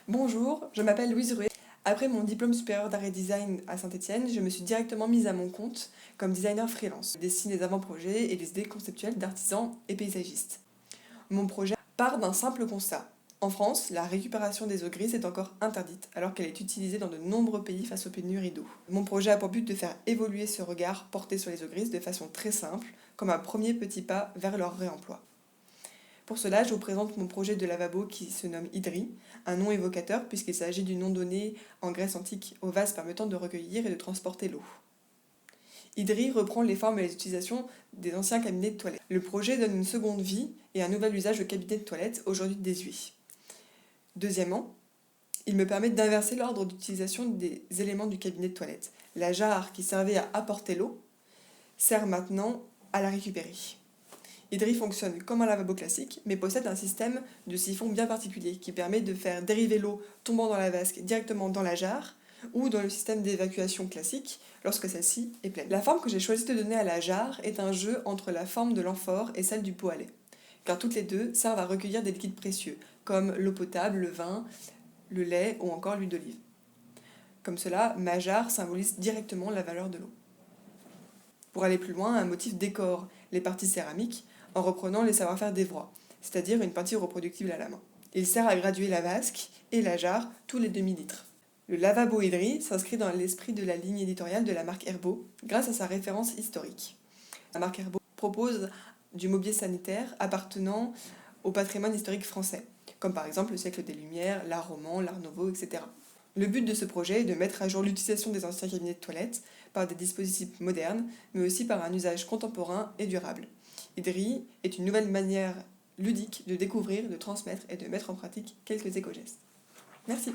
Bonjour, je m'appelle Louise Ruet. Après mon diplôme supérieur d'art et design à Saint-Étienne, je me suis directement mise à mon compte comme designer freelance. Je dessine des avant-projets et des idées conceptuelles d'artisans et paysagistes. Mon projet part d'un simple constat. En France, la récupération des eaux grises est encore interdite, alors qu'elle est utilisée dans de nombreux pays face aux pénuries d'eau. Mon projet a pour but de faire évoluer ce regard porté sur les eaux grises de façon très simple, comme un premier petit pas vers leur réemploi. Pour cela, je vous présente mon projet de lavabo qui se nomme Idri, un nom évocateur puisqu'il s'agit du nom donné en Grèce antique au vase permettant de recueillir et de transporter l'eau. Idri reprend les formes et les utilisations des anciens cabinets de toilette. Le projet donne une seconde vie et un nouvel usage au cabinet de toilette, aujourd'hui désuet. Deuxièmement, il me permet d'inverser l'ordre d'utilisation des éléments du cabinet de toilette. La jarre qui servait à apporter l'eau sert maintenant à la récupérer. Idri fonctionne comme un lavabo classique, mais possède un système de siphon bien particulier qui permet de faire dériver l'eau tombant dans la vasque directement dans la jarre ou dans le système d'évacuation classique lorsque celle-ci est pleine. La forme que j'ai choisi de donner à la jarre est un jeu entre la forme de l'amphore et celle du pot à lait, car toutes les deux servent à recueillir des liquides précieux, comme l'eau potable, le vin, le lait ou encore l'huile d'olive. Comme cela, ma jarre symbolise directement la valeur de l'eau. Pour aller plus loin, un motif décore les parties céramiques en reprenant les savoir-faire d'Evroy, c'est-à-dire une peinture reproductible à la main. Il sert à graduer la vasque et la jarre tous les demi-litres. Le lavabo Idri s'inscrit dans l'esprit de la ligne éditoriale de la marque Herbaut grâce à sa référence historique. La marque Herbaut propose du mobilier sanitaire appartenant au patrimoine historique français, comme par exemple le siècle des Lumières, l'art roman, l'art nouveau, etc. Le but de ce projet est de mettre à jour l'utilisation des anciens cabinets de toilette par des dispositifs modernes, mais aussi par un usage contemporain et durable. Idri est une nouvelle manière ludique de découvrir, de transmettre et de mettre en pratique quelques éco-gestes. Merci.